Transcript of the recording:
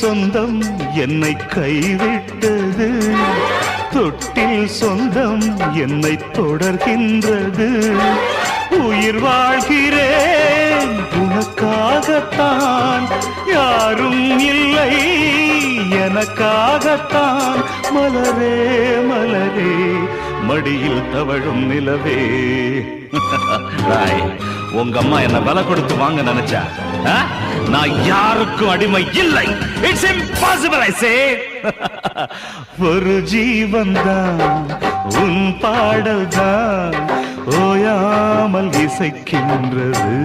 சொந்தம் என்னை கைவிட்டது, தொட்டில் சொந்தம் என்னை தொடர்கின்றது. உயிர் வாழ்கிறேன் உனக்காகத்தான், யாரும் இல்லை எனக்காகத்தான். மலரே மலரே மடியில் தவழும் நிலவே. உங்க அம்மா என்ன விலை கொடுத்து வாங்க நினைச்சா, நான் யாருக்கும் அடிமை இல்லை. இட்ஸ் இம்பாசிபிள் ஐ சே. ஒரு ஜீவன் தான் உன் பாடல் தான் ஓயாமல் இசைக்கின்றது.